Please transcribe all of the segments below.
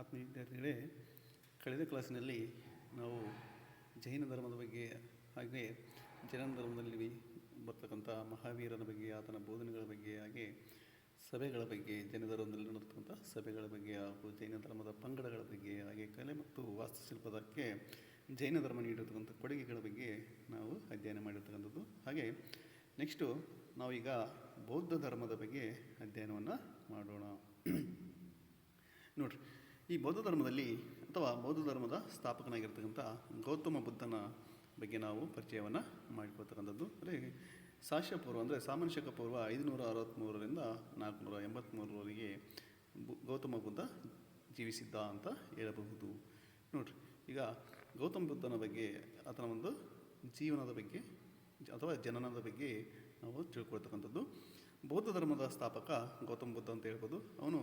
ಆತ್ಮೀಯ ವಿದ್ಯಾರ್ಥಿಗಳೇ, ಕಳೆದ ಕ್ಲಾಸಿನಲ್ಲಿ ನಾವು ಜೈನ ಧರ್ಮದ ಬಗ್ಗೆ ಹಾಗೆ ಜೈನ ಧರ್ಮದಲ್ಲಿ ಬರ್ತಕ್ಕಂಥ ಮಹಾವೀರನ ಬಗ್ಗೆ, ಆತನ ಬೋಧನೆಗಳ ಬಗ್ಗೆ, ಹಾಗೆ ಸಭೆಗಳ ಬಗ್ಗೆ, ಜೈನ ಧರ್ಮದಲ್ಲಿ ನಡೆತಕ್ಕಂಥ ಸಭೆಗಳ ಬಗ್ಗೆ ಹಾಗೂ ಜೈನ ಧರ್ಮದ ಪಂಗಡಗಳ ಬಗ್ಗೆ, ಹಾಗೆ ಕಲೆ ಮತ್ತು ವಾಸ್ತುಶಿಲ್ಪದಕ್ಕೆ ಜೈನ ಧರ್ಮ ನೀಡಿರ್ತಕ್ಕಂಥ ಕೊಡುಗೆಗಳ ಬಗ್ಗೆ ನಾವು ಅಧ್ಯಯನ ಮಾಡಿರ್ತಕ್ಕಂಥದ್ದು. ಹಾಗೆ ನೆಕ್ಸ್ಟು ನಾವೀಗ ಬೌದ್ಧ ಧರ್ಮದ ಬಗ್ಗೆ ಅಧ್ಯಯನವನ್ನು ಮಾಡೋಣ. ನೋಡ್ರಿ, ಈ ಬೌದ್ಧ ಧರ್ಮದಲ್ಲಿ ಅಥವಾ ಬೌದ್ಧ ಧರ್ಮದ ಸ್ಥಾಪಕನಾಗಿರ್ತಕ್ಕಂಥ ಗೌತಮ ಬುದ್ಧನ ಬಗ್ಗೆ ನಾವು ಪರಿಚಯವನ್ನು ಮಾಡಿಕೊಳ್ತಕ್ಕಂಥದ್ದು. ಅಂದರೆ ಸಾಕ್ಷ್ಯಪೂರ್ವ ಅಂದರೆ ಸಾಮಾನ್ಯ ಶಕ ಪೂರ್ವ 563ರಿಂದ 483ರವರೆಗೆ ಗೌತಮ ಬುದ್ಧ ಜೀವಿಸಿದ್ದ ಅಂತ ಹೇಳಬಹುದು. ನೋಡ್ರಿ, ಈಗ ಗೌತಮ ಬುದ್ಧನ ಬಗ್ಗೆ, ಆತನ ಒಂದು ಜೀವನದ ಬಗ್ಗೆ ಅಥವಾ ಜನನದ ಬಗ್ಗೆ ನಾವು ತಿಳ್ಕೊಳ್ತಕ್ಕಂಥದ್ದು. ಬೌದ್ಧ ಧರ್ಮದ ಸ್ಥಾಪಕ ಗೌತಮ ಬುದ್ಧ ಅಂತ ಹೇಳ್ಬೋದು. ಅವನು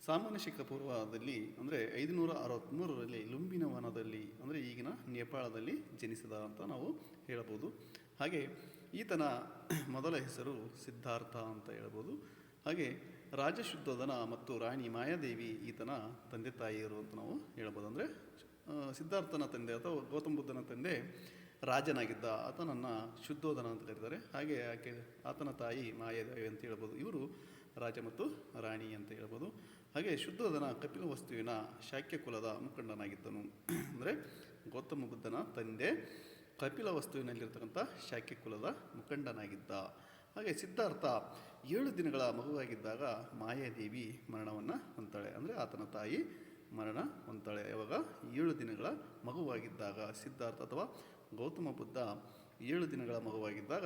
ಸಾಮಾನ್ಯ ಶಕ ಪೂರ್ವದಲ್ಲಿ ಅಂದರೆ 563ರಲ್ಲಿ ಲುಂಬಿನ ವನದಲ್ಲಿ ಅಂದರೆ ಈಗಿನ ನೇಪಾಳದಲ್ಲಿ ಜನಿಸಿದ ಅಂತ ನಾವು ಹೇಳಬಹುದು. ಹಾಗೆ ಈತನ ಮೊದಲ ಹೆಸರು ಸಿದ್ಧಾರ್ಥ ಅಂತ ಹೇಳ್ಬೋದು. ಹಾಗೆ ರಾಜ ಶುದ್ಧೋಧನ ಮತ್ತು ರಾಣಿ ಮಾಯಾದೇವಿ ಈತನ ತಂದೆ ತಾಯಿಯರು ಅಂತ ನಾವು ಹೇಳ್ಬೋದು. ಅಂದರೆ ಸಿದ್ಧಾರ್ಥನ ತಂದೆ ಅಥವಾ ಗೌತಮ ಬುದ್ಧನ ತಂದೆ ರಾಜನಾಗಿದ್ದ, ಆತನನ್ನು ಶುದ್ಧೋಧನ ಅಂತ ಕರೀತಾರೆ. ಹಾಗೆ ಆತನ ತಾಯಿ ಮಾಯಾದೇವಿ ಅಂತ ಹೇಳ್ಬೋದು. ಇವರು ರಾಜ ಮತ್ತು ರಾಣಿ ಅಂತ ಹೇಳ್ಬೋದು. ಹಾಗೆ ಶುದ್ಧೋಧನ ಕಪಿಲ ವಸ್ತುವಿನ ಶಾಕ್ಯ ಕುಲದ ಮುಖಂಡನಾಗಿದ್ದನು. ಅಂದರೆ ಗೌತಮ ಬುದ್ಧನ ತಂದೆ ಕಪಿಲ ವಸ್ತುವಿನಲ್ಲಿರ್ತಕ್ಕಂಥ ಶಾಕ್ಯ ಕುಲದ ಮುಖಂಡನಾಗಿದ್ದ. ಹಾಗೆ ಸಿದ್ಧಾರ್ಥ 7 ದಿನಗಳ ಮಗುವಾಗಿದ್ದಾಗ ಮಾಯಾದೇವಿ ಮರಣವನ್ನು ಹೊಂತಾಳೆ. ಅಂದರೆ ಆತನ ತಾಯಿ ಮರಣ ಹೊಂತಾಳೆ. ಯಾವಾಗ 7 ದಿನಗಳ ಮಗುವಾಗಿದ್ದಾಗ ಸಿದ್ಧಾರ್ಥ ಅಥವಾ ಗೌತಮ ಬುದ್ಧ 7 ದಿನಗಳ ಮಗುವಾಗಿದ್ದಾಗ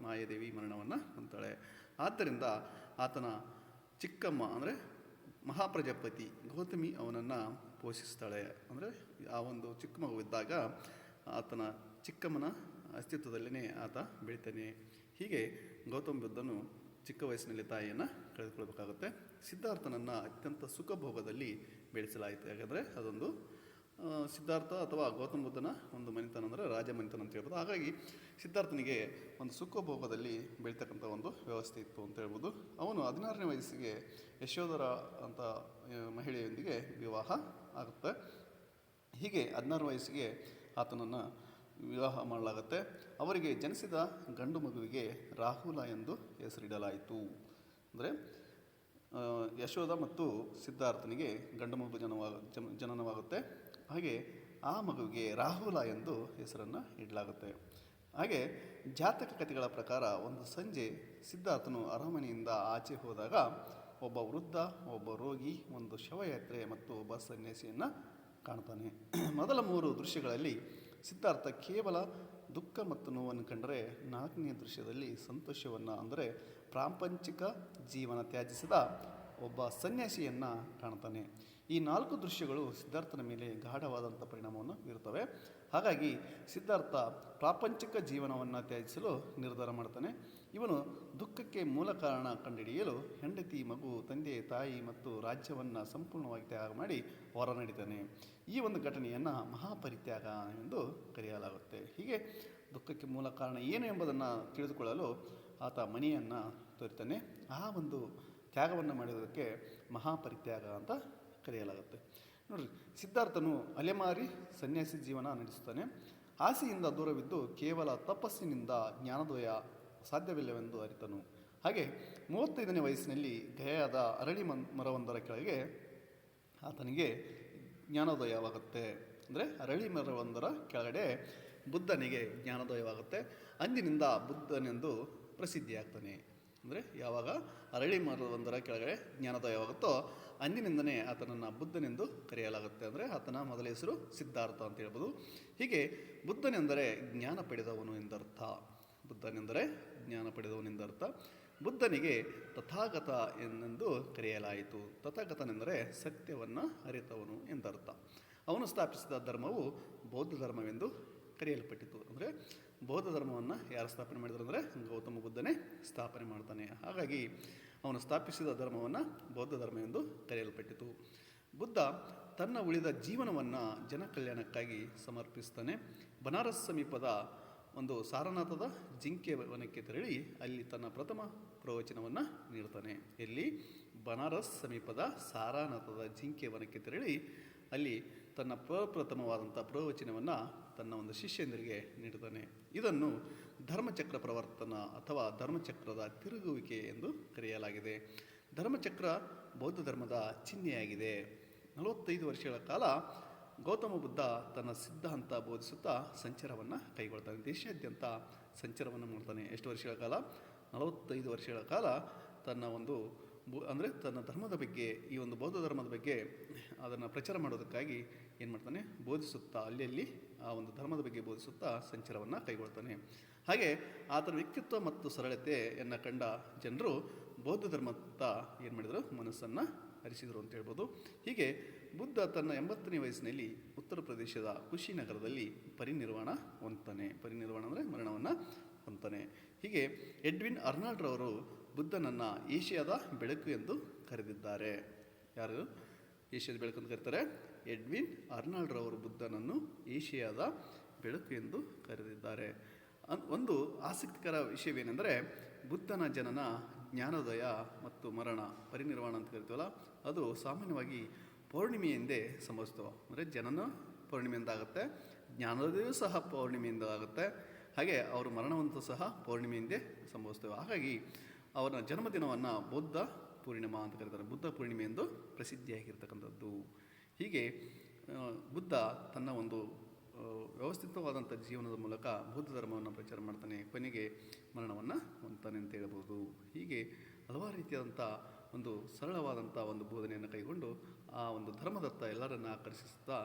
ಮಾಯಾದೇವಿ ಮರಣವನ್ನು ಹೊಂತಾಳೆ. ಆದ್ದರಿಂದ ಆತನ ಚಿಕ್ಕಮ್ಮ ಅಂದರೆ ಮಹಾಪ್ರಜಾಪತಿ ಗೌತಮಿ ಅವನನ್ನು ಪೋಷಿಸ್ತಾಳೆ. ಅಂದರೆ ಆ ಒಂದು ಚಿಕ್ಕ ಮಗುವಿದ್ದಾಗ ಆತನ ಚಿಕ್ಕಮ್ಮನ ಅಸ್ತಿತ್ವದಲ್ಲೇ ಆತ ಬೆಳಿತಾನೆ. ಹೀಗೆ ಗೌತಮ ಬುದ್ಧನು ಚಿಕ್ಕ ವಯಸ್ಸಿನಲ್ಲಿ ತಾಯಿಯನ್ನು ಕಳೆದುಕೊಳ್ಬೇಕಾಗುತ್ತೆ. ಸಿದ್ಧಾರ್ಥನನ್ನು ಅತ್ಯಂತ ಸುಖಭೋಗದಲ್ಲಿ ಬೆಳೆಸಲಾಯಿತು. ಯಾಕಂದರೆ ಅದೊಂದು ಸಿದ್ಧಾರ್ಥ ಅಥವಾ ಗೌತಮ ಬುದ್ಧನ ಒಂದು ಮನೆತನ ಅಂದರೆ ರಾಜ ಮನೆತನ ಅಂತ ಹೇಳ್ಬೋದು. ಹಾಗಾಗಿ ಸಿದ್ಧಾರ್ಥನಿಗೆ ಒಂದು ಸುಖಭೋಗದಲ್ಲಿ ಬೆಳೀತಕ್ಕಂಥ ಒಂದು ವ್ಯವಸ್ಥೆ ಇತ್ತು ಅಂತ ಹೇಳ್ಬೋದು. ಅವನು 16ನೇ ವಯಸ್ಸಿಗೆ ಯಶೋಧರ ಅಂತ ಮಹಿಳೆಯೊಂದಿಗೆ ವಿವಾಹ ಆಗುತ್ತೆ. ಹೀಗೆ 16 ವಯಸ್ಸಿಗೆ ಆತನನ್ನು ವಿವಾಹ ಮಾಡಲಾಗುತ್ತೆ. ಅವರಿಗೆ ಜನಿಸಿದ ಗಂಡು ಮಗುವಿಗೆ ರಾಹುಲ ಎಂದು ಹೆಸರಿಡಲಾಯಿತು. ಅಂದರೆ ಯಶೋಧ ಮತ್ತು ಸಿದ್ಧಾರ್ಥನಿಗೆ ಗಂಡು ಮಗು ಜನನವಾಗುತ್ತೆ. ಹಾಗೆ ಆ ಮಗುವಿಗೆ ರಾಹುಲ ಎಂದು ಹೆಸರನ್ನು ಇಡಲಾಗುತ್ತೆ. ಹಾಗೆ ಜಾತಕ ಕಥೆಗಳ ಪ್ರಕಾರ ಒಂದು ಸಂಜೆ ಸಿದ್ಧಾರ್ಥನು ಅರಮನೆಯಿಂದ ಆಚೆ ಹೋದಾಗ ಒಬ್ಬ ವೃದ್ಧ, ಒಬ್ಬ ರೋಗಿ, ಒಂದು ಶವಯಾತ್ರೆ ಮತ್ತು ಒಬ್ಬ ಸನ್ಯಾಸಿಯನ್ನು ಕಾಣ್ತಾನೆ. ಮೊದಲ 3 ದೃಶ್ಯಗಳಲ್ಲಿ ಸಿದ್ಧಾರ್ಥ ಕೇವಲ ದುಃಖ ಮತ್ತು ನೋವನ್ನು ಕಂಡರೆ, 4ನೇ ದೃಶ್ಯದಲ್ಲಿ ಸಂತೋಷವನ್ನು ಅಂದರೆ ಪ್ರಾಪಂಚಿಕ ಜೀವನ ತ್ಯಾಜಿಸಿದ ಒಬ್ಬ ಸನ್ಯಾಸಿಯನ್ನು ಕಾಣ್ತಾನೆ. ಈ 4 ದೃಶ್ಯಗಳು ಸಿದ್ಧಾರ್ಥನ ಮೇಲೆ ಗಾಢವಾದಂಥ ಪರಿಣಾಮವನ್ನು ಬೀರುತ್ತವೆ. ಹಾಗಾಗಿ ಸಿದ್ಧಾರ್ಥ ಪ್ರಾಪಂಚಿಕ ಜೀವನವನ್ನು ತ್ಯಜಿಸಲು ನಿರ್ಧಾರ ಮಾಡ್ತಾನೆ. ಇವನು ದುಃಖಕ್ಕೆ ಮೂಲ ಕಾರಣ ಕಂಡುಹಿಡಿಯಲು ಹೆಂಡತಿ, ಮಗು, ತಂದೆ, ತಾಯಿ ಮತ್ತು ರಾಜ್ಯವನ್ನು ಸಂಪೂರ್ಣವಾಗಿ ತ್ಯಾಗ ಮಾಡಿ ಹೊರ ನಡೀತಾನೆ. ಈ ಒಂದು ಘಟನೆಯನ್ನು ಮಹಾಪರಿತ್ಯಾಗ ಎಂದು ಕರೆಯಲಾಗುತ್ತೆ. ಹೀಗೆ ದುಃಖಕ್ಕೆ ಮೂಲ ಕಾರಣ ಏನು ಎಂಬುದನ್ನು ತಿಳಿದುಕೊಳ್ಳಲು ಆತ ಮನೆಯನ್ನು ತೋರಿತಾನೆ. ಆ ಒಂದು ತ್ಯಾಗವನ್ನು ಮಾಡುವುದಕ್ಕೆ ಮಹಾಪರಿತ್ಯಾಗ ಅಂತ ಕರೆಯಲಾಗುತ್ತೆ. ನೋಡಿರಿ, ಸಿದ್ಧಾರ್ಥನು ಅಲೆಮಾರಿ ಸನ್ಯಾಸಿ ಜೀವನ ನಡೆಸುತ್ತಾನೆ. ಆಸೆಯಿಂದ ದೂರವಿದ್ದು ಕೇವಲ ತಪಸ್ಸಿನಿಂದ ಜ್ಞಾನೋದಯ ಸಾಧ್ಯವಿಲ್ಲವೆಂದು ಅರಿತನು. ಹಾಗೆ 35ನೇ ವಯಸ್ಸಿನಲ್ಲಿ ಗಯಾದ ಅರಳಿ ಮರವೊಂದರ ಕೆಳಗೆ ಆತನಿಗೆ ಜ್ಞಾನೋದಯವಾಗುತ್ತೆ. ಅಂದರೆ ಅರಳಿ ಮರವೊಂದರ ಕೆಳಗಡೆ ಬುದ್ಧನಿಗೆ ಜ್ಞಾನೋದಯವಾಗುತ್ತೆ. ಅಂದಿನಿಂದ ಬುದ್ಧನೆಂದು ಪ್ರಸಿದ್ಧಿಯಾಗ್ತಾನೆ. ಅಂದರೆ ಯಾವಾಗ ಅರಳಿ ಮರವೊಂದರ ಕೆಳಗಡೆ ಜ್ಞಾನೋದಯವಾಗುತ್ತೋ ಅಂದಿನಿಂದನೇ ಆತನನ್ನು ಬುದ್ಧನೆಂದು ಕರೆಯಲಾಗುತ್ತೆ. ಅಂದರೆ ಆತನ ಮೊದಲ ಹೆಸರು ಸಿದ್ಧಾರ್ಥ ಅಂತ ಹೇಳ್ಬೋದು. ಹೀಗೆ ಬುದ್ಧನೆಂದರೆ ಜ್ಞಾನ ಪಡೆದವನು ಎಂದರ್ಥ. ಬುದ್ಧನೆಂದರೆ ಜ್ಞಾನ ಪಡೆದವನೆಂದರ್ಥ. ಬುದ್ಧನಿಗೆ ತಥಾಗತ ಎಂದು ಕರೆಯಲಾಯಿತು. ತಥಾಗತನೆಂದರೆ ಸತ್ಯವನ್ನು ಅರಿತವನು ಎಂದರ್ಥ. ಅವನು ಸ್ಥಾಪಿಸಿದ ಧರ್ಮವು ಬೌದ್ಧ ಧರ್ಮವೆಂದು ಕರೆಯಲ್ಪಟ್ಟಿತು. ಅಂದರೆ ಬೌದ್ಧ ಧರ್ಮವನ್ನು ಯಾರು ಸ್ಥಾಪನೆ ಮಾಡಿದ್ರು ಅಂದರೆ ಗೌತಮ ಬುದ್ಧನೇ ಸ್ಥಾಪನೆ ಮಾಡ್ತಾನೆ. ಹಾಗಾಗಿ ಅವನು ಸ್ಥಾಪಿಸಿದ ಧರ್ಮವನ್ನು ಬೌದ್ಧ ಧರ್ಮ ಎಂದು ಕರೆಯಲ್ಪಟ್ಟಿತು. ಬುದ್ಧ ತನ್ನ ಉಳಿದ ಜೀವನವನ್ನು ಜನಕಲ್ಯಾಣಕ್ಕಾಗಿ ಸಮರ್ಪಿಸ್ತಾನೆ. ಬನಾರಸ್ ಸಮೀಪದ ಒಂದು ಸಾರನಾಥದ ಜಿಂಕೆ ವನಕ್ಕೆ ತೆರಳಿ ಅಲ್ಲಿ ತನ್ನ ಪ್ರಥಮ ಪ್ರವಚನವನ್ನು ನೀಡ್ತಾನೆ. ಇಲ್ಲಿ ಬನಾರಸ್ ಸಮೀಪದ ಸಾರಾನಾಥದ ಜಿಂಕೆ ವನಕ್ಕೆ ತೆರಳಿ ಅಲ್ಲಿ ತನ್ನ ಪ್ರಪ್ರಥಮವಾದಂಥ ಪ್ರವಚನವನ್ನು ತನ್ನ ಒಂದು ಶಿಷ್ಯಂದರಿಗೆ ನೀಡುತ್ತಾನೆ. ಇದನ್ನು ಧರ್ಮಚಕ್ರ ಪ್ರವರ್ತನ ಅಥವಾ ಧರ್ಮಚಕ್ರದ ತಿರುಗುವಿಕೆ ಎಂದು ಕರೆಯಲಾಗಿದೆ. ಧರ್ಮಚಕ್ರ ಬೌದ್ಧ ಧರ್ಮದ ಚಿಹ್ನೆಯಾಗಿದೆ. 45 ವರ್ಷಗಳ ಕಾಲ ಗೌತಮ ಬುದ್ಧ ತನ್ನ ಸಿದ್ಧಾಂತ ಬೋಧಿಸುತ್ತಾ ಸಂಚಾರವನ್ನು ಕೈಗೊಳ್ತಾನೆ. ದೇಶಾದ್ಯಂತ ಸಂಚಾರವನ್ನು ಮಾಡ್ತಾನೆ. ಎಷ್ಟು ವರ್ಷಗಳ ಕಾಲ? 45 ವರ್ಷಗಳ ಕಾಲ ತನ್ನ ಒಂದು ಅಂದರೆ ತನ್ನ ಧರ್ಮದ ಬಗ್ಗೆ, ಈ ಒಂದು ಬೌದ್ಧ ಧರ್ಮದ ಬಗ್ಗೆ ಅದನ್ನು ಪ್ರಚಾರ ಮಾಡೋದಕ್ಕಾಗಿ ಏನು ಮಾಡ್ತಾನೆ? ಬೋಧಿಸುತ್ತಾ ಅಲ್ಲಿ ಆ ಒಂದು ಧರ್ಮದ ಬಗ್ಗೆ ಬೋಧಿಸುತ್ತಾ ಸಂಚಾರವನ್ನು ಕೈಗೊಳ್ತಾನೆ. ಹಾಗೆ ಆತನ ವ್ಯಕ್ತಿತ್ವ ಮತ್ತು ಸರಳತೆಯನ್ನು ಕಂಡ ಜನರು ಬೌದ್ಧ ಧರ್ಮದ ಏನು ಮಾಡಿದರು? ಮನಸ್ಸನ್ನು ಹರಿಸಿದರು ಅಂತ ಹೇಳ್ಬೋದು. ಹೀಗೆ ಬುದ್ಧ ತನ್ನ 80ನೇ ವಯಸ್ಸಿನಲ್ಲಿ ಉತ್ತರ ಪ್ರದೇಶದ ಕುಶಿನಗರದಲ್ಲಿ ಪರಿನಿರ್ವಾಣ ಹೊಂದ್ತಾನೆ. ಪರಿನಿರ್ವಾಣ ಅಂದರೆ ಮರಣವನ್ನು ಹೊಂದ್ತಾನೆ. ಹೀಗೆ ಎಡ್ವಿನ್ ಅರ್ನಾಲ್ಡ್ರವರು ಬುದ್ಧನನ್ನು ಏಷ್ಯಾದ ಬೆಳಕು ಎಂದು ಕರೆದಿದ್ದಾರೆ. ಯಾರು ಏಷ್ಯಾದ ಬೆಳಕು ಎಂದು ಕರೀತಾರೆ? ಎಡ್ವಿನ್ ಅರ್ನಾಲ್ಡ್ರವರು ಬುದ್ಧನನ್ನು ಏಷ್ಯಾದ ಬೆಳಕು ಎಂದು ಕರೆದಿದ್ದಾರೆ. ಒಂದು ಆಸಕ್ತಿಕರ ವಿಷಯವೇನೆಂದರೆ, ಬುದ್ಧನ ಜನನ, ಜ್ಞಾನೋದಯ ಮತ್ತು ಮರಣ, ಪರಿನಿರ್ವಾಣ ಅಂತ ಕರಿತೀವಲ್ಲ, ಅದು ಸಾಮಾನ್ಯವಾಗಿ ಪೌರ್ಣಿಮೆಯಿಂದೇ ಸಂಭವಿಸ್ತವೆ. ಅಂದರೆ ಜನನ ಪೌರ್ಣಿಮೆಯಿಂದ ಆಗುತ್ತೆ, ಜ್ಞಾನೋದಯವೂ ಸಹ ಪೌರ್ಣಿಮೆಯಿಂದ ಆಗುತ್ತೆ, ಹಾಗೆ ಅವರ ಮರಣವಂತೂ ಸಹ ಪೌರ್ಣಿಮೆಯಿಂದೇ ಸಂಭವಿಸ್ತವೆ. ಹಾಗಾಗಿ ಅವರ ಜನ್ಮದಿನವನ್ನು ಬೌದ್ಧ ಪೂರ್ಣಿಮಾ ಅಂತ ಕರೀತಾರೆ. ಬುದ್ಧ ಪೂರ್ಣಿಮೆ ಎಂದು ಪ್ರಸಿದ್ಧಿಯಾಗಿರ್ತಕ್ಕಂಥದ್ದು. ಹೀಗೆ ಬುದ್ಧ ತನ್ನ ಒಂದು ವ್ಯವಸ್ಥಿತವಾದಂಥ ಜೀವನದ ಮೂಲಕ ಬೌದ್ಧ ಧರ್ಮವನ್ನು ಪ್ರಚಾರ ಮಾಡ್ತಾನೆ. ಕೊನೆಗೆ ಮರಣವನ್ನು ಹೊಂದ್ತಾನೆ ಅಂತ ಹೇಳ್ಬೋದು. ಹೀಗೆ ಹಲವಾರು ರೀತಿಯಾದಂಥ ಒಂದು ಸರಳವಾದಂಥ ಒಂದು ಬೋಧನೆಯನ್ನು ಕೈಗೊಂಡು ಆ ಒಂದು ಧರ್ಮದತ್ತ ಎಲ್ಲರನ್ನು ಆಕರ್ಷಿಸುತ್ತಾ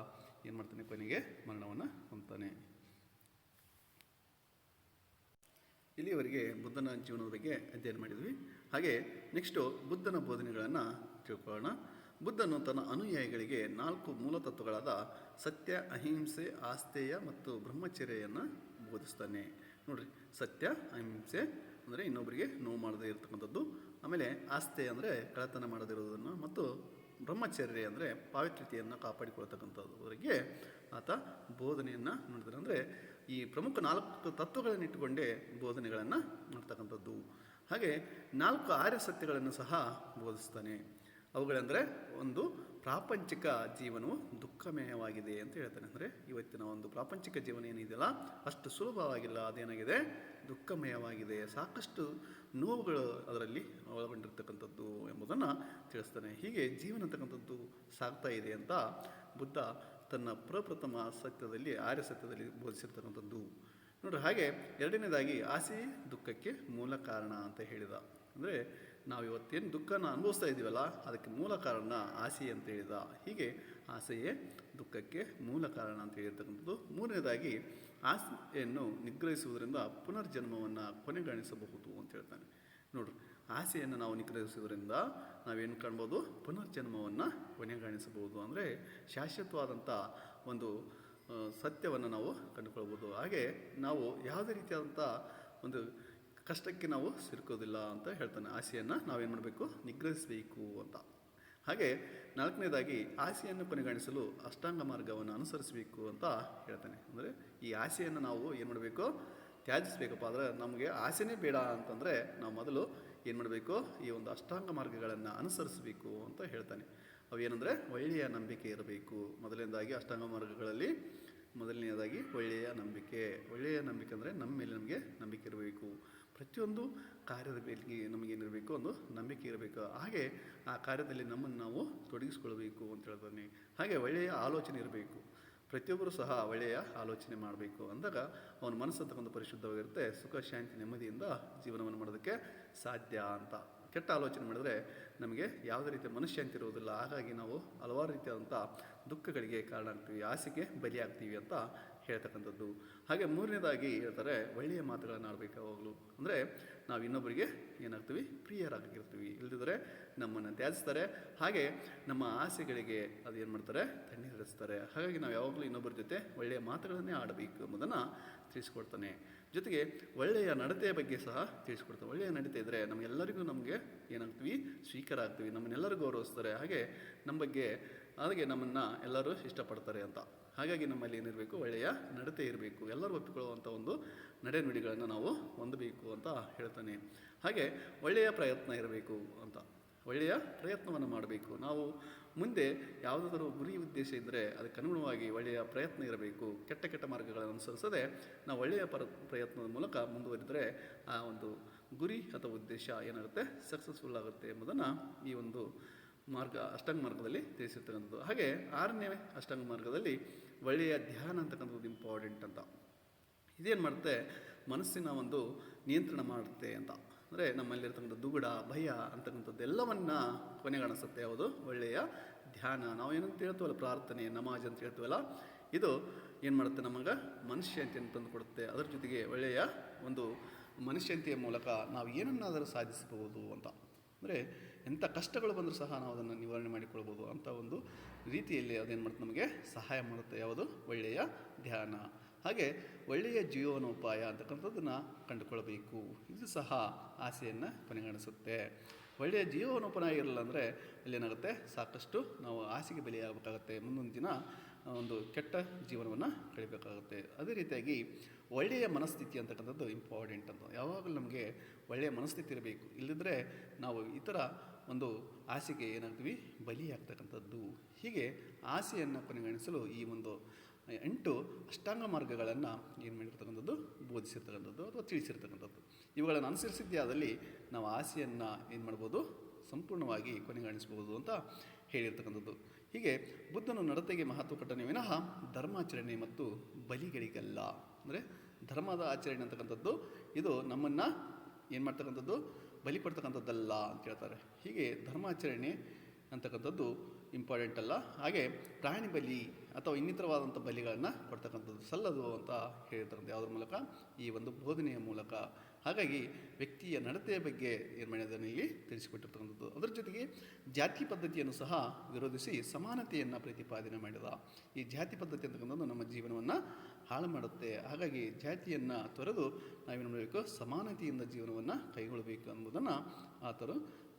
ಏನು ಮಾಡ್ತಾನೆ? ಕೊನೆಗೆ ಮರಣವನ್ನು ಹೊಂದ್ತಾನೆ. ಇಲ್ಲಿಯವರೆಗೆ ಬುದ್ಧನ ಜೀವನದ ಬಗ್ಗೆ ಅಧ್ಯಯನ ಮಾಡಿದ್ವಿ. ಹಾಗೆ ನೆಕ್ಸ್ಟು ಬುದ್ಧನ ಬೋಧನೆಗಳನ್ನು ತಿಳ್ಕೊಳ್ಳೋಣ. ಬುದ್ಧನು ತನ್ನ ಅನುಯಾಯಿಗಳಿಗೆ 4 ಮೂಲತತ್ವಗಳಾದ ಸತ್ಯ, ಅಹಿಂಸೆ, ಆಸ್ತೇಯ ಮತ್ತು ಬ್ರಹ್ಮಚರ್ಯವನ್ನು ಬೋಧಿಸ್ತಾನೆ. ನೋಡ್ರಿ, ಸತ್ಯ, ಅಹಿಂಸೆ ಅಂದರೆ ಇನ್ನೊಬ್ಬರಿಗೆ ನೋವು ಮಾಡದೇ ಇರತಕ್ಕಂಥದ್ದು, ಆಮೇಲೆ ಆಸ್ತೇಯ ಅಂದರೆ ಕಳ್ಳತನ ಮಾಡದಿರೋದನ್ನು, ಮತ್ತು ಬ್ರಹ್ಮಚರ್ಯ ಅಂದರೆ ಪಾವಿತ್ರ್ಯತೆಯನ್ನು ಕಾಪಾಡಿಕೊಳ್ತಕ್ಕಂಥದ್ದುವರೆಗೆ ಆತ ಬೋಧನೆಯನ್ನು ನೋಡಿದಾರೆ. ಅಂದರೆ ಈ ಪ್ರಮುಖ 4 ತತ್ವಗಳನ್ನು ಇಟ್ಟುಕೊಂಡೇ ಬೋಧನೆಗಳನ್ನು ಮಾಡ್ತಕ್ಕಂಥದ್ದು. ಹಾಗೆ 4 ಆರ್ಯ ಸತ್ಯಗಳನ್ನು ಸಹ ಬೋಧಿಸ್ತಾನೆ. ಅವುಗಳೆಂದರೆ, ಒಂದು, ಪ್ರಾಪಂಚಿಕ ಜೀವನವು ದುಃಖಮಯವಾಗಿದೆ ಅಂತ ಹೇಳ್ತಾನೆ. ಅಂದರೆ ಇವತ್ತಿನ ಒಂದು ಪ್ರಾಪಂಚಿಕ ಜೀವನ ಏನಿದೆಯಲ್ಲ ಅಷ್ಟು ಸುಲಭವಾಗಿಲ್ಲ, ಅದೇನಾಗಿದೆ? ದುಃಖಮಯವಾಗಿದೆ, ಸಾಕಷ್ಟು ನೋವುಗಳು ಅದರಲ್ಲಿ ಒಳಗೊಂಡಿರ್ತಕ್ಕಂಥದ್ದು ಎಂಬುದನ್ನು ತಿಳಿಸ್ತಾನೆ. ಹೀಗೆ ಜೀವನ ಅಂತಕ್ಕಂಥದ್ದು ಸಾಗ್ತಾ ಇದೆ ಅಂತ ಬುದ್ಧ ತನ್ನ ಪ್ರಪ್ರಥಮ ಸತ್ಯದಲ್ಲಿ, ಆರ್ಯ ಸತ್ಯದಲ್ಲಿ ಬೋಧಿಸಿರ್ತಕ್ಕಂಥದ್ದು. ನೋಡ್ರಿ, ಹಾಗೆ ಎರಡನೇದಾಗಿ ಆಸೆ ದುಃಖಕ್ಕೆ ಮೂಲ ಕಾರಣ ಅಂತ ಹೇಳಿದ. ಅಂದರೆ ನಾವು ಇವತ್ತೇನು ದುಃಖನ ಅನುಭವಿಸ್ತಾ ಇದ್ದೀವಲ್ಲ, ಅದಕ್ಕೆ ಮೂಲ ಕಾರಣ ಆಸೆ ಅಂತ ಹೇಳಿದ. ಹೀಗೆ ಆಸೆಯೇ ದುಃಖಕ್ಕೆ ಮೂಲ ಕಾರಣ ಅಂತ ಹೇಳಿರ್ತಕ್ಕಂಥದ್ದು. ಮೂರನೇದಾಗಿ ಆಸೆಯನ್ನು ನಿಗ್ರಹಿಸುವುದರಿಂದ ಪುನರ್ಜನ್ಮವನ್ನು ಕೊನೆಗಾಣಿಸಬಹುದು ಅಂತ ಹೇಳ್ತಾನೆ. ನೋಡ್ರಿ, ಆಸೆಯನ್ನು ನಾವು ನಿಗ್ರಹಿಸುವುದರಿಂದ ನಾವೇನು ಕಾಣ್ಬೋದು? ಪುನರ್ಜನ್ಮವನ್ನು ಕೊನೆಗಾಣಿಸಬಹುದು. ಅಂದರೆ ಶಾಶ್ವತವಾದಂಥ ಒಂದು ಸತ್ಯವನ್ನು ನಾವು ಕಂಡುಕೊಳ್ಬೋದು. ಹಾಗೆ ನಾವು ಯಾವುದೇ ರೀತಿಯಾದಂಥ ಒಂದು ಕಷ್ಟಕ್ಕೆ ನಾವು ಸಿಲುಕೋದಿಲ್ಲ ಅಂತ ಹೇಳ್ತಾನೆ. ಆಸೆಯನ್ನು ನಾವೇನು ಮಾಡಬೇಕು? ನಿಗ್ರಹಿಸಬೇಕು ಅಂತ. ಹಾಗೆ ನಾಲ್ಕನೇದಾಗಿ ಆಸೆಯನ್ನು ಕೊನೆಗಾಣಿಸಲು ಅಷ್ಟಾಂಗ ಮಾರ್ಗವನ್ನು ಅನುಸರಿಸಬೇಕು ಅಂತ ಹೇಳ್ತಾನೆ. ಅಂದರೆ ಈ ಆಸೆಯನ್ನು ನಾವು ಏನು ಮಾಡಬೇಕು? ತ್ಯಾಜಿಸಬೇಕಪ್ಪ. ಅಂದರೆ ನಮಗೆ ಆಸೆನೇ ಬೇಡ ಅಂತಂದರೆ ನಾವು ಮೊದಲು ಏನು ಮಾಡಬೇಕು? ಈ ಒಂದು ಅಷ್ಟಾಂಗ ಮಾರ್ಗಗಳನ್ನು ಅನುಸರಿಸಬೇಕು ಅಂತ ಹೇಳ್ತಾನೆ. ಅವೇನೆಂದರೆ, ಒಳ್ಳೆಯ ನಂಬಿಕೆ ಇರಬೇಕು. ಮೊದಲನೇದಾಗಿ ಅಷ್ಟಾಂಗ ಮಾರ್ಗಗಳಲ್ಲಿ ಮೊದಲನೆಯದಾಗಿ ಒಳ್ಳೆಯ ನಂಬಿಕೆ. ಒಳ್ಳೆಯ ನಂಬಿಕೆ ಅಂದರೆ ನಮ್ಮ ಮೇಲೆ ನಮಗೆ ನಂಬಿಕೆ ಇರಬೇಕು. ಪ್ರತಿಯೊಂದು ಕಾರ್ಯದ ಮೇಲೆ ನಮಗೇನಿರಬೇಕು? ಒಂದು ನಂಬಿಕೆ ಇರಬೇಕು. ಹಾಗೆ ಆ ಕಾರ್ಯದಲ್ಲಿ ನಮ್ಮನ್ನು ನಾವು ತೊಡಗಿಸ್ಕೊಳ್ಬೇಕು ಅಂತ ಹೇಳ್ತಾನೆ. ಹಾಗೆ ಒಳ್ಳೆಯ ಆಲೋಚನೆ ಇರಬೇಕು. ಪ್ರತಿಯೊಬ್ಬರೂ ಸಹ ಒಳ್ಳೆಯ ಆಲೋಚನೆ ಮಾಡಬೇಕು. ಅಂದಾಗ ಅವನ ಮನಸ್ಸು ಅಂತಕ್ಕಂಥ ಪರಿಶುದ್ಧವಾಗಿರುತ್ತೆ. ಸುಖ, ಶಾಂತಿ, ನೆಮ್ಮದಿಯಿಂದ ಜೀವನವನ್ನು ಮಾಡೋದಕ್ಕೆ ಸಾಧ್ಯ ಅಂತ. ಕೆಟ್ಟ ಆಲೋಚನೆ ಮಾಡಿದ್ರೆ ನಮಗೆ ಯಾವುದೇ ರೀತಿಯ ಮನಃಶಾಂತಿ ಇರುವುದಿಲ್ಲ. ಹಾಗಾಗಿ ನಾವು ಹಲವಾರು ರೀತಿಯಾದಂಥ ದುಃಖಗಳಿಗೆ ಕಾರಣ ಆಗ್ತೀವಿ, ಆಸೆಗೆ ಬಲಿಯಾಗ್ತೀವಿ ಅಂತ ಹೇಳ್ತಕ್ಕಂಥದ್ದು. ಹಾಗೆ ಮೂರನೇದಾಗಿ ಹೇಳ್ತಾರೆ, ಒಳ್ಳೆಯ ಮಾತುಗಳನ್ನು ಆಡಬೇಕು ಯಾವಾಗಲೂ. ಅಂದರೆ ನಾವು ಇನ್ನೊಬ್ಬರಿಗೆ ಏನಾಗ್ತೀವಿ? ಪ್ರಿಯರಾಗಿರ್ತೀವಿ. ಇಲ್ಲದಿದ್ದರೆ ನಮ್ಮನ್ನು ತ್ಯಾಜಿಸ್ತಾರೆ. ಹಾಗೆ ನಮ್ಮ ಆಸೆಗಳಿಗೆ ಅದು ಏನು ಮಾಡ್ತಾರೆ? ತಣ್ಣೀರಿಸ್ತಾರೆ. ಹಾಗಾಗಿ ನಾವು ಯಾವಾಗಲೂ ಇನ್ನೊಬ್ಬರ ಜೊತೆ ಒಳ್ಳೆಯ ಮಾತುಗಳನ್ನೇ ಆಡಬೇಕು ಎಂಬುದನ್ನು ತಿಳಿಸ್ಕೊಡ್ತಾನೆ. ಜೊತೆಗೆ ಒಳ್ಳೆಯ ನಡತೆಯ ಬಗ್ಗೆ ಸಹ ತಿಳಿಸ್ಕೊಡ್ತಾನೆ. ಒಳ್ಳೆಯ ನಡತೆ ಇದ್ದರೆ ನಮಗೆಲ್ಲರಿಗೂ ನಮಗೆ ಏನಾಗ್ತೀವಿ? ಸ್ವೀಕಾರ ಆಗ್ತೀವಿ. ನಮ್ಮನ್ನೆಲ್ಲರೂ ಗೌರವಿಸ್ತಾರೆ. ಹಾಗೆ ನಮ್ಮ ಬಗ್ಗೆ ಹಾಗೆ ನಮ್ಮನ್ನು ಎಲ್ಲರೂ ಇಷ್ಟಪಡ್ತಾರೆ ಅಂತ. ಹಾಗಾಗಿ ನಮ್ಮಲ್ಲಿ ಏನಿರಬೇಕು? ಒಳ್ಳೆಯ ನಡತೆ ಇರಬೇಕು. ಎಲ್ಲರೂ ಒಪ್ಪಿಕೊಳ್ಳುವಂಥ ಒಂದು ನಡೆನುಡಿಗಳನ್ನು ನಾವು ಹೊಂದಬೇಕು ಅಂತ ಹೇಳ್ತಾನೆ. ಹಾಗೆ ಒಳ್ಳೆಯ ಪ್ರಯತ್ನ ಇರಬೇಕು ಅಂತ. ಒಳ್ಳೆಯ ಪ್ರಯತ್ನವನ್ನು ಮಾಡಬೇಕು. ನಾವು ಮುಂದೆ ಯಾವುದಾದರೂ ಗುರಿ ಉದ್ದೇಶ ಇದ್ದರೆ ಅದಕ್ಕೆ ಅನುಗುಣವಾಗಿ ಒಳ್ಳೆಯ ಪ್ರಯತ್ನ ಇರಬೇಕು. ಕೆಟ್ಟ ಕೆಟ್ಟ ಮಾರ್ಗಗಳನ್ನು ಅನುಸರಿಸದೆ ನಾವು ಒಳ್ಳೆಯ ಪ್ರಯತ್ನದ ಮೂಲಕ ಮುಂದುವರಿದರೆ ಆ ಒಂದು ಗುರಿ ಅಥವಾ ಉದ್ದೇಶ ಏನಾಗುತ್ತೆ, ಸಕ್ಸಸ್ಫುಲ್ ಆಗುತ್ತೆ ಎಂಬುದನ್ನು ಈ ಒಂದು ಅಷ್ಟಾಂಗ ಮಾರ್ಗದಲ್ಲಿ ತಿಳಿಸಿರ್ತಕ್ಕಂಥದ್ದು. ಹಾಗೆ 6ನೇ ಅಷ್ಟಾಂಗ ಮಾರ್ಗದಲ್ಲಿ ಒಳ್ಳೆಯ ಧ್ಯಾನ ಅಂತಕ್ಕಂಥದ್ದು ಇಂಪಾರ್ಟೆಂಟ್ ಅಂತ. ಇದೇನು ಮಾಡುತ್ತೆ, ಮನಸ್ಸಿನ ಒಂದು ನಿಯಂತ್ರಣ ಮಾಡುತ್ತೆ ಅಂತ. ಅಂದರೆ ನಮ್ಮಲ್ಲಿರ್ತಕ್ಕಂಥ ದುಗುಡ, ಭಯ ಅಂತಕ್ಕಂಥದ್ದೆಲ್ಲವನ್ನು ಕೊನೆಗಾಣಿಸುತ್ತೆ ಯಾವುದು, ಒಳ್ಳೆಯ ಧ್ಯಾನ. ನಾವು ಏನಂತ ಹೇಳ್ತೀವಲ್ಲ, ಪ್ರಾರ್ಥನೆ, ನಮಾಜ್ ಅಂತ ಹೇಳ್ತೀವಲ್ಲ, ಇದು ಏನು ಮಾಡುತ್ತೆ, ನಮಗೆ ಮನಃಶಾಂತಿಯನ್ನು ತಂದು ಕೊಡುತ್ತೆ. ಅದರ ಜೊತೆಗೆ ಒಳ್ಳೆಯ ಒಂದು ಮನಃಶಾಂತಿಯ ಮೂಲಕ ನಾವು ಏನನ್ನಾದರೂ ಸಾಧಿಸಬಹುದು ಅಂತ. ಅಂದರೆ ಎಂಥ ಕಷ್ಟಗಳು ಬಂದರೂ ಸಹ ನಾವು ಅದನ್ನು ನಿವಾರಣೆ ಮಾಡಿಕೊಳ್ಬೋದು ಅಂಥ ಒಂದು ರೀತಿಯಲ್ಲಿ ಅದೇನು ಮಾಡುತ್ತೆ, ನಮಗೆ ಸಹಾಯ ಮಾಡುತ್ತೆ ಯಾವುದು, ಒಳ್ಳೆಯ ಧ್ಯಾನ. ಹಾಗೆ ಒಳ್ಳೆಯ ಜೀವನೋಪಾಯ ಅಂತಕ್ಕಂಥದ್ದನ್ನು ಕಂಡುಕೊಳ್ಬೇಕು. ಇದು ಸಹ ಆಸೆಯನ್ನು ಕೊನೆಗಾಣಿಸುತ್ತೆ. ಒಳ್ಳೆಯ ಜೀವನೋಪಾಯ ಇರಲಿಲ್ಲ ಅಂದರೆ ಅಲ್ಲೇನಾಗುತ್ತೆ, ಸಾಕಷ್ಟು ನಾವು ಆಸೆಗೆ ಬಲಿಯಾಗಬೇಕಾಗತ್ತೆ. ಮುಂದೊಂದು ದಿನ ಒಂದು ಕೆಟ್ಟ ಜೀವನವನ್ನು ಕಳಿಬೇಕಾಗುತ್ತೆ. ಅದೇ ರೀತಿಯಾಗಿ ಒಳ್ಳೆಯ ಮನಸ್ಥಿತಿ ಅಂತಕ್ಕಂಥದ್ದು ಇಂಪಾರ್ಟೆಂಟ್ ಅಂತ. ಯಾವಾಗಲೂ ನಮಗೆ ಒಳ್ಳೆಯ ಮನಸ್ಥಿತಿ ಇರಬೇಕು. ಇಲ್ಲದಿದ್ದರೆ ನಾವು ಇತರ ಒಂದು ಆಸೆಗೆ ಏನಾಗ್ತೀವಿ, ಬಲಿಯಾಗ್ತಕ್ಕಂಥದ್ದು. ಹೀಗೆ ಆಸೆಯನ್ನು ಕೊನೆಗಾಣಿಸಲು ಈ ಒಂದು 8 ಅಷ್ಟಾಂಗ ಮಾರ್ಗಗಳನ್ನು ಏನು ಮಾಡಿರ್ತಕ್ಕಂಥದ್ದು, ಬೋಧಿಸಿರ್ತಕ್ಕಂಥದ್ದು ಅಥವಾ ತಿಳಿಸಿರ್ತಕ್ಕಂಥದ್ದು. ಇವುಗಳನ್ನು ಅನುಸರಿಸಿದ್ದೇ ಆದಲ್ಲಿ ನಾವು ಆಸೆಯನ್ನು ಏನು ಮಾಡ್ಬೋದು, ಸಂಪೂರ್ಣವಾಗಿ ಕೊನೆಗಾಣಿಸ್ಬೋದು ಅಂತ ಹೇಳಿರ್ತಕ್ಕಂಥದ್ದು. ಹೀಗೆ ಬುದ್ಧನು ನಡತೆಗೆ ಮಹತ್ವ ಕೊಟ್ಟನೇ ವಿನಃ ಧರ್ಮಾಚರಣೆ ಮತ್ತು ಬಲಿಗಳಿಗಲ್ಲ. ಅಂದರೆ ಧರ್ಮದ ಆಚರಣೆ ಅಂತಕ್ಕಂಥದ್ದು ಇದು ನಮ್ಮನ್ನು ಏನು ಮಾಡ್ತಕ್ಕಂಥದ್ದು, ಬಲಿ ಕೊಡ್ತಕ್ಕಂಥದ್ದಲ್ಲ ಅಂತ ಹೇಳ್ತಾರೆ. ಹೀಗೆ ಧರ್ಮಾಚರಣೆ ಅಂತಕ್ಕಂಥದ್ದು ಇಂಪಾರ್ಟೆಂಟ್ ಅಲ್ಲ. ಹಾಗೆ ಪ್ರಾಣಿ ಬಲಿ ಅಥವಾ ಇನ್ನಿತರವಾದಂಥ ಬಲಿಗಳನ್ನು ಕೊಡ್ತಕ್ಕಂಥದ್ದು ಸಲ್ಲದು ಅಂತ ಹೇಳ್ತಾರೆ. ಯಾವುದ್ರ ಮೂಲಕ, ಈ ಒಂದು ಬೋಧನೆಯ ಮೂಲಕ. ಹಾಗಾಗಿ ವ್ಯಕ್ತಿಯ ನಡತೆಯ ಬಗ್ಗೆ ಏನು ಮಾಡಿದ್ದಾನೆ, ಇಲ್ಲಿ ತಿಳಿಸಿಕೊಟ್ಟಿರ್ತಕ್ಕಂಥದ್ದು. ಅದರ ಜೊತೆಗೆ ಜಾತಿ ಪದ್ಧತಿಯನ್ನು ಸಹ ವಿರೋಧಿಸಿ ಸಮಾನತೆಯನ್ನು ಪ್ರತಿಪಾದನೆ ಮಾಡಿದ. ಈ ಜಾತಿ ಪದ್ಧತಿ ಅಂತಕ್ಕಂಥದ್ದು ನಮ್ಮ ಜೀವನವನ್ನು ಹಾಳು ಮಾಡುತ್ತೆ. ಹಾಗಾಗಿ ಜಾತಿಯನ್ನು ತೊರೆದು ನಾವೇನು ಮಾಡಬೇಕು, ಸಮಾನತೆಯಿಂದ ಜೀವನವನ್ನು ಕೈಗೊಳ್ಳಬೇಕು ಅನ್ನೋದನ್ನು ಆತರು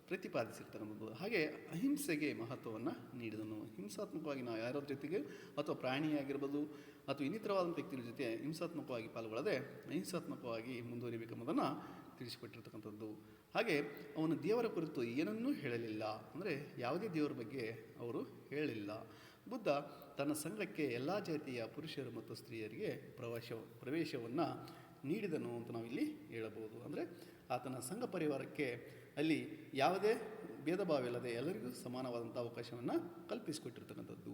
ಪ್ರತಿಪಾದಿಸಿರ್ತಕ್ಕಂಥದ್ದು. ಹಾಗೆ ಅಹಿಂಸೆಗೆ ಮಹತ್ವವನ್ನು ನೀಡಿದನು. ಹಿಂಸಾತ್ಮಕವಾಗಿ ನಾವು ಯಾರ ಜೊತೆಗೆ ಅಥವಾ ಪ್ರಾಣಿಯಾಗಿರ್ಬೋದು ಅಥವಾ ಇನ್ನಿತರವಾದಂಥ ವ್ಯಕ್ತಿಗಳ ಜೊತೆ ಹಿಂಸಾತ್ಮಕವಾಗಿ ಪಾಲ್ಗೊಳ್ಳದೆ ಅಹಿಂಸಾತ್ಮಕವಾಗಿ ಮುಂದುವರಿಬೇಕೆಂಬುದನ್ನು ತಿಳಿಸಿಕೊಟ್ಟಿರ್ತಕ್ಕಂಥದ್ದು. ಹಾಗೆ ಅವನು ದೇವರ ಕುರಿತು ಏನನ್ನೂ ಹೇಳಲಿಲ್ಲ. ಅಂದರೆ ಯಾವುದೇ ದೇವರ ಬಗ್ಗೆ ಅವರು ಹೇಳಲಿಲ್ಲ. ಬುದ್ಧ ತನ್ನ ಸಂಘಕ್ಕೆ ಎಲ್ಲ ಜಾತಿಯ ಪುರುಷರು ಮತ್ತು ಸ್ತ್ರೀಯರಿಗೆ ಪ್ರವೇಶವನ್ನು ನೀಡಿದನು ಅಂತ ನಾವಿಲ್ಲಿ ಹೇಳಬಹುದು. ಅಂದರೆ ಆತನ ಸಂಘ ಪರಿವಾರಕ್ಕೆ ಅಲ್ಲಿ ಯಾವುದೇ ಭೇದ ಭಾವ ಇಲ್ಲದೆ ಎಲ್ಲರಿಗೂ ಸಮಾನವಾದಂಥ ಅವಕಾಶವನ್ನು ಕಲ್ಪಿಸಿಕೊಟ್ಟಿರ್ತಕ್ಕಂಥದ್ದು.